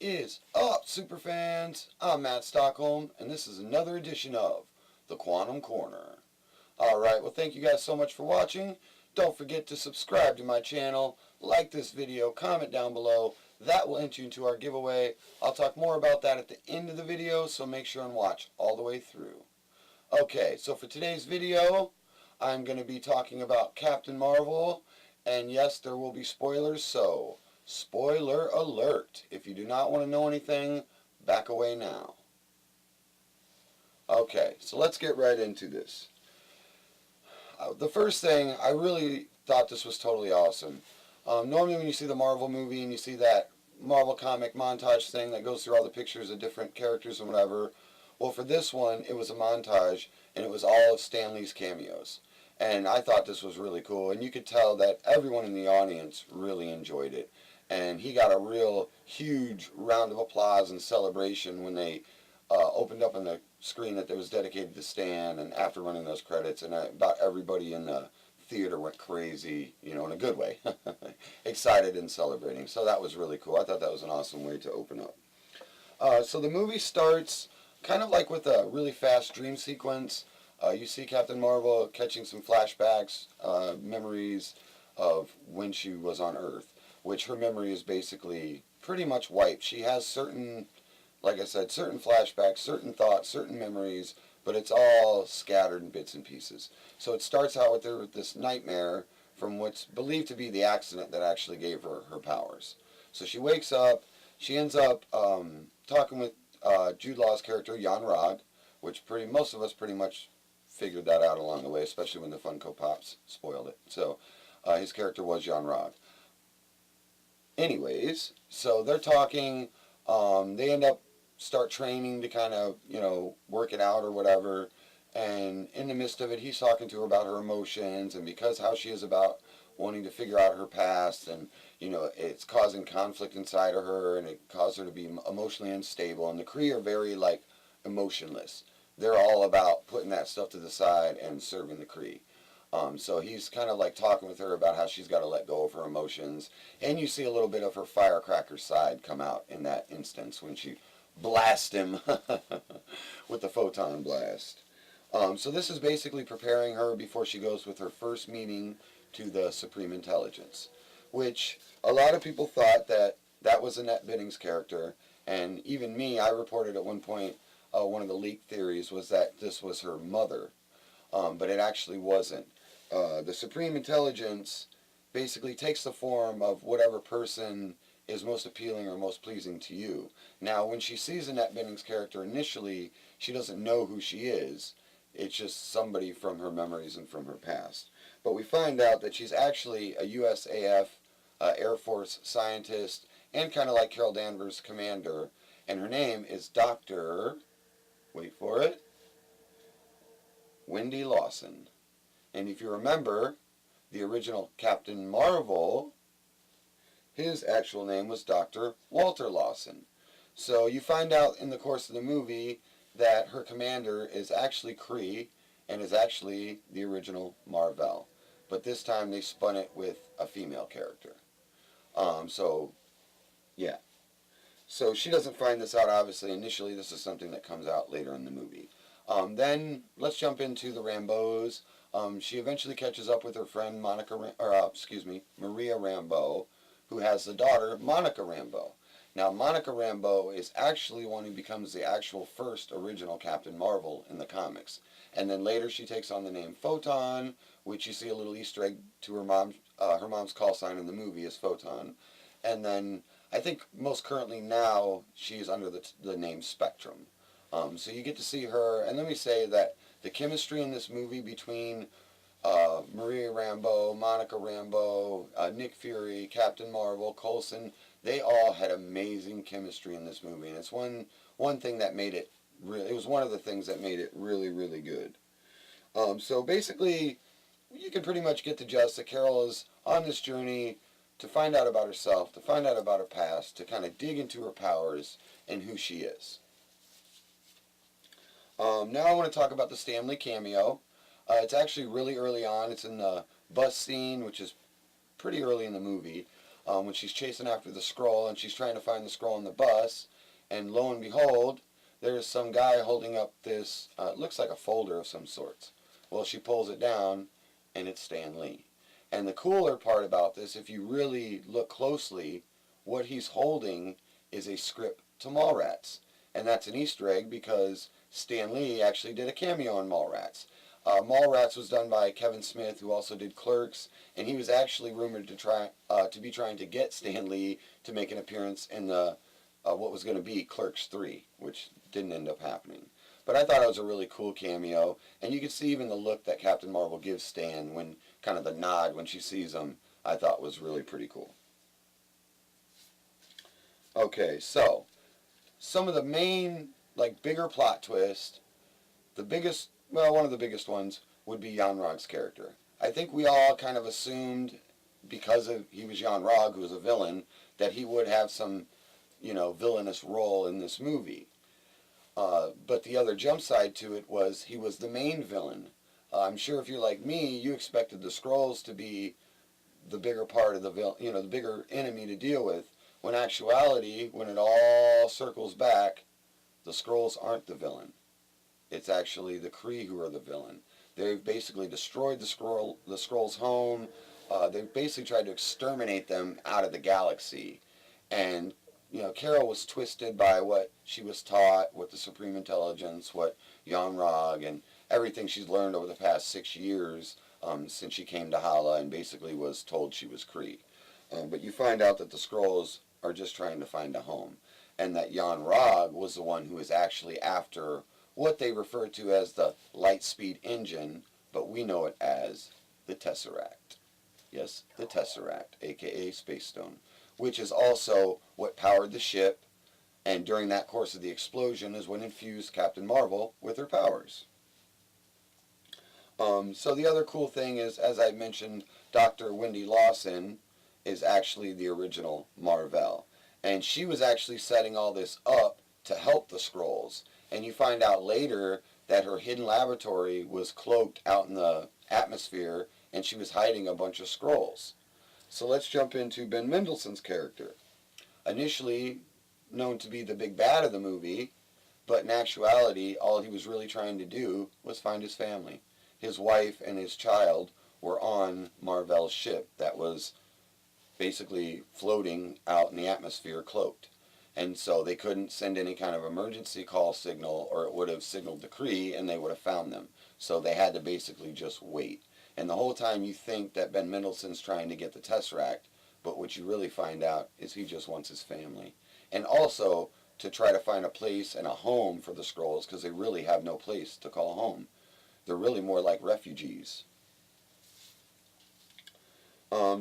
Is up, superfans? I'm Matt Stockholm, and this is another edition of the Quantum Corner. Alright, well thank you guys so much for watching. Don't forget to subscribe to my channel, like this video, comment down below. That will enter you into our giveaway. I'll talk more about that at the end of the video, so make sure and watch all the way through. Okay, so for today's video, I'm going to be talking about Captain Marvel, and yes, there will be spoilers, so spoiler alert. If you do not want to know anything, back away now. Okay, so let's get right into this. The first thing, I really thought this was totally awesome. Normally when you see the Marvel movie and you see that Marvel comic montage thing that goes through all the pictures of different characters and whatever, well for this one it was a montage and it was all of Stan Lee's cameos. And I thought this was really cool, and you could tell that everyone in the audience really enjoyed it. And he got a real huge round of applause and celebration when they opened up on the screen that it was dedicated to Stan, and after running those credits, and about everybody in the theater went crazy, you know, in a good way, excited and celebrating. So that was really cool. I thought that was an awesome way to open up. So the movie starts kind of like with a really fast dream sequence. You see Captain Marvel catching some flashbacks, memories of when she was on Earth, which her memory is basically pretty much wiped. She has certain, like I said, certain flashbacks, certain thoughts, certain memories, but it's all scattered in bits and pieces. So it starts out with this nightmare from what's believed to be the accident that actually gave her her powers. So she wakes up, she ends up talking with Jude Law's character, Jan Rod, which most of us pretty much figured that out along the way, especially when the Funko Pops spoiled it. So his character was Jan Rod. Anyways, so they're talking, they end up start training to kind of, you know, work it out or whatever, and in the midst of it he's talking to her about her emotions, and because how she is about wanting to figure out her past, and you know, it's causing conflict inside of her, and it caused her to be emotionally unstable, and the Kree are very like emotionless. They're all about putting that stuff to the side and serving the Kree. So he's kind of like talking with her about how she's got to let go of her emotions. And you see a little bit of her firecracker side come out in that instance when she blasts him with the photon blast. So this is basically preparing her before she goes with her first meeting to the Supreme Intelligence, which a lot of people thought that that was Annette Bening's character. And even me, I reported at one point, one of the leaked theories was that this was her mother. But it actually wasn't. The Supreme Intelligence basically takes the form of whatever person is most appealing or most pleasing to you. Now, when she sees Annette Bening's character initially, she doesn't know who she is. It's just somebody from her memories and from her past. But we find out that she's actually a USAF Air Force scientist, and kind of like Carol Danvers' commander. And her name is Dr. Wait for it, Wendy Lawson. And if you remember, the original Captain Marvel, his actual name was Dr. Walter Lawson. So you find out in the course of the movie that her commander is actually Kree and is actually the original MAR-VELL. But this time they spun it with a female character. So, yeah. So she doesn't find this out, obviously. Initially, this is something that comes out later in the movie. Then let's jump into the Rambos. She eventually catches up with her friend Maria Rambeau, who has the daughter Monica Rambeau. Now Monica Rambeau is actually one who becomes the actual first original Captain Marvel in the comics. And then later she takes on the name Photon, which you see a little Easter egg to her mom's call sign in the movie is Photon. And then I think most currently now she's under the name Spectrum. So you get to see her, and let me say that the chemistry in this movie between Maria Rambeau, Monica Rambeau, Nick Fury, Captain Marvel, Coulson, they all had amazing chemistry in this movie, and it's one thing that made it really, it was one of the things that made it really, really good. So basically, you can pretty much get the gist that Carol is on this journey to find out about herself, to find out about her past, to kind of dig into her powers and who she is. Now I want to talk about the Stan Lee cameo. It's actually really early on. It's in the bus scene, which is pretty early in the movie. when she's chasing after the Skrull and she's trying to find the Skrull on the bus, and lo and behold, there's some guy holding up this, it looks like a folder of some sorts. Well, she pulls it down, and it's Stan Lee. And the cooler part about this, if you really look closely, what he's holding is a script to Mallrats. And that's an Easter egg because Stan Lee actually did a cameo on Mallrats. Mallrats was done by Kevin Smith, who also did Clerks, and he was actually rumored to be trying to get Stan Lee to make an appearance in the what was going to be Clerks 3, which didn't end up happening. But I thought it was a really cool cameo, and you can see even the look that Captain Marvel gives Stan, when kind of the nod when she sees him, I thought was really pretty cool. Okay, so some of the main, like, bigger plot twists, the biggest, well, one of the biggest ones would be Jan-Rog's character. I think we all kind of assumed, because he was Jan-Rog, who was a villain, that he would have some, villainous role in this movie. But the other jump side to it was he was the main villain. I'm sure if you're like me, you expected the Skrulls to be the bigger part of the the bigger enemy to deal with. When actuality, when it all circles back, the Skrulls aren't the villain. It's actually the Kree who are the villain. They've basically destroyed the Skrulls' home. They've basically tried to exterminate them out of the galaxy. And Carol was twisted by what she was taught, what the Supreme Intelligence, what Jan-Rog, and everything she's learned over the past 6 years since she came to Hala and basically was told she was Kree. But you find out that the Skrulls are just trying to find a home, and that Jan-Rog was the one who was actually after what they refer to as the Lightspeed Engine, but we know it as the Tesseract. Yes, the Tesseract, aka Space Stone, which is also what powered the ship, and during that course of the explosion is what infused Captain Marvel with her powers. So the other cool thing is, as I mentioned, Dr. Wendy Lawson is actually the original MAR-VELL. And she was actually setting all this up to help the Skrulls. And you find out later that her hidden laboratory was cloaked out in the atmosphere, and she was hiding a bunch of Skrulls. So let's jump into Ben Mendelsohn's character. Initially known to be the big bad of the movie, but in actuality, all he was really trying to do was find his family. His wife and his child were on MAR-VELL's ship that was basically floating out in the atmosphere cloaked. And so they couldn't send any kind of emergency call signal, or it would have signaled the Kree and they would have found them. So they had to basically just wait. And the whole time you think that Ben Mendelsohn's trying to get the Tesseract, but what you really find out is he just wants his family. And also to try to find a place and a home for the Skrulls, because they really have no place to call home. They're really more like refugees.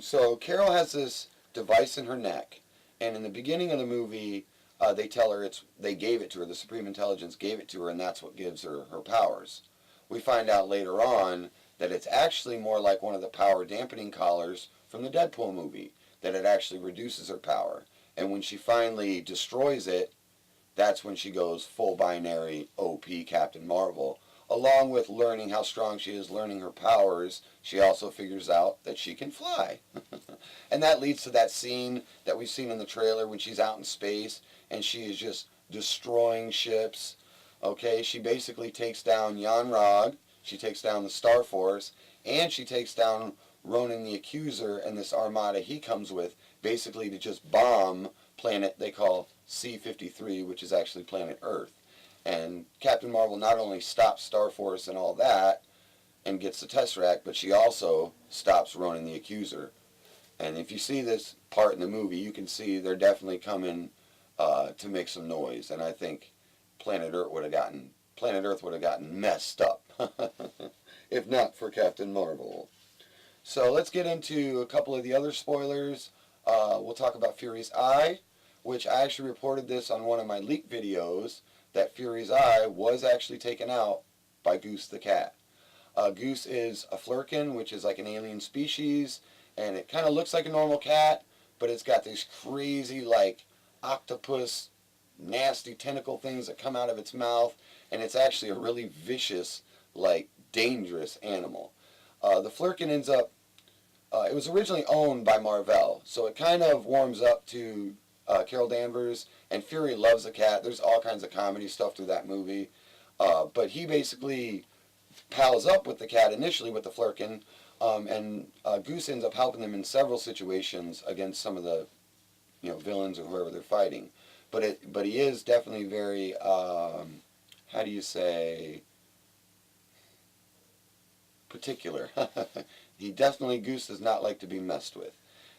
So Carol has this device in her neck, and in the beginning of the movie, they tell her they gave it to her, the Supreme Intelligence gave it to her, and that's what gives her her powers. We find out later on that it's actually more like one of the power dampening collars from the Deadpool movie, that it actually reduces her power. And when she finally destroys it, that's when she goes full binary OP Captain Marvel. Along with learning how strong she is, learning her powers, she also figures out that she can fly. And that leads to that scene that we've seen in the trailer when she's out in space and she is just destroying ships. Okay, she basically takes down Jan-Rog, she takes down the Star Force, and she takes down Ronan the Accuser and this armada he comes with, basically to just bomb planet they call C-53, which is actually planet Earth. And Captain Marvel not only stops Star Force and all that and gets the Tesseract, but she also stops Ronan the Accuser. And if you see this part in the movie, you can see they're definitely coming to make some noise. And I think Planet Earth would have gotten messed up if not for Captain Marvel. So let's get into a couple of the other spoilers. We'll talk about Fury's Eye, which I actually reported this on one of my leak videos, that Fury's Eye was actually taken out by Goose the cat. Goose is a flurkin, which is like an alien species, and it kind of looks like a normal cat, but it's got these crazy, like, octopus, nasty tentacle things that come out of its mouth, and it's actually a really vicious, like, dangerous animal. The flurkin ends up it was originally owned by MAR-VELL, so it kind of warms up to Carol Danvers, and Fury loves the cat. There's all kinds of comedy stuff through that movie. But he basically pals up with the cat initially with the Flurkin, and Goose ends up helping them in several situations against some of the villains or whoever they're fighting. But he is definitely very how do you say, particular. He definitely, Goose does not like to be messed with.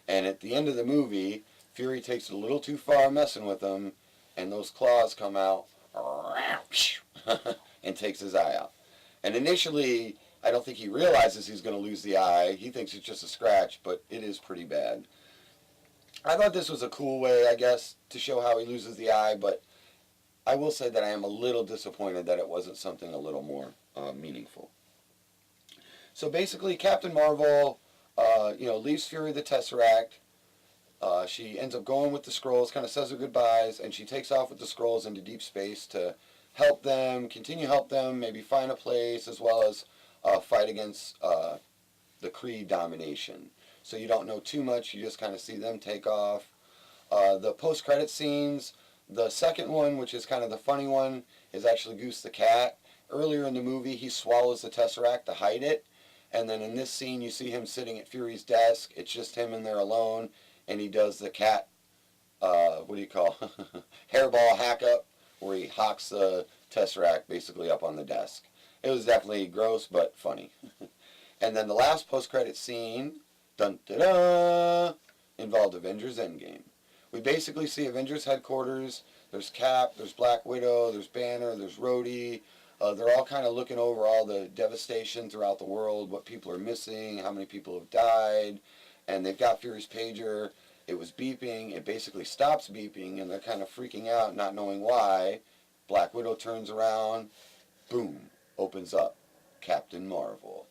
And at the end of the movie, Fury takes it a little too far messing with him, and those claws come out and takes his eye out. And initially, I don't think he realizes he's going to lose the eye. He thinks it's just a scratch, but it is pretty bad. I thought this was a cool way, I guess, to show how he loses the eye, but I will say that I am a little disappointed that it wasn't something a little more meaningful. So basically, Captain Marvel, leaves Fury the Tesseract. She ends up going with the Skrulls, kind of says her goodbyes, and she takes off with the Skrulls into deep space to help them, continue to help them, maybe find a place, as well as fight against the Kree domination. So you don't know too much, you just kind of see them take off. The post-credit scenes, the second one, which is kind of the funny one, is actually Goose the cat. Earlier in the movie, he swallows the Tesseract to hide it. And then in this scene, you see him sitting at Fury's desk. It's just him in there alone. And he does the cat, hairball hack up, where he hocks the Tesseract basically up on the desk. It was definitely gross, but funny. And then the last post-credit scene, dun-da-da, involved Avengers Endgame. We basically see Avengers headquarters. There's Cap, there's Black Widow, there's Banner, there's Rhodey. They're all kind of looking over all the devastation throughout the world, what people are missing, how many people have died. And they've got Fury's pager. It was beeping. It basically stops beeping, and they're kind of freaking out, not knowing why. Black Widow turns around. Boom. Opens up. Captain Marvel.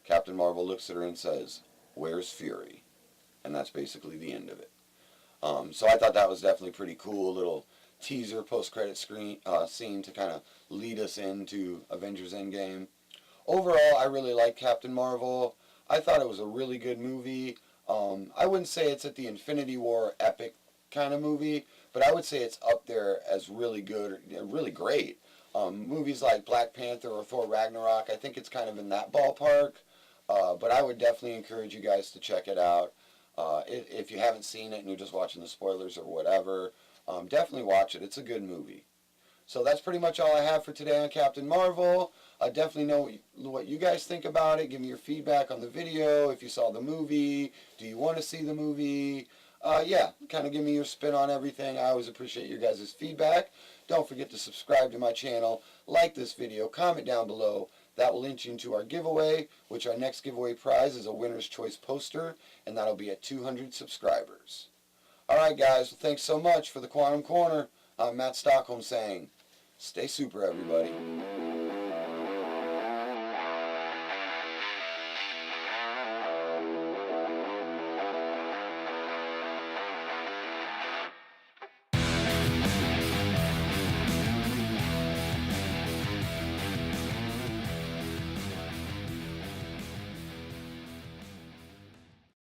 Captain Marvel looks at her and says, "Where's Fury?" And that's basically the end of it. So I thought that was definitely pretty cool. Little teaser post-credit scene to kind of lead us into Avengers Endgame. Overall, I really like Captain Marvel. I thought it was a really good movie. I wouldn't say it's at the Infinity War epic kind of movie, but I would say it's up there as really good, really great. Movies like Black Panther or Thor Ragnarok, I think it's kind of in that ballpark. But I would definitely encourage you guys to check it out. If you haven't seen it and you're just watching the spoilers or whatever, definitely watch it. It's a good movie. So that's pretty much all I have for today on Captain Marvel. Definitely know what you guys think about it. Give me your feedback on the video. If you saw the movie, do you want to see the movie? Kind of give me your spin on everything. I always appreciate your guys' feedback. Don't forget to subscribe to my channel, like this video, comment down below. That will link you into our giveaway, which our next giveaway prize is a winner's choice poster, and that'll be at 200 subscribers. Alright guys, well, thanks so much for the Quantum Corner. I'm Matt Stockholm saying, stay super everybody.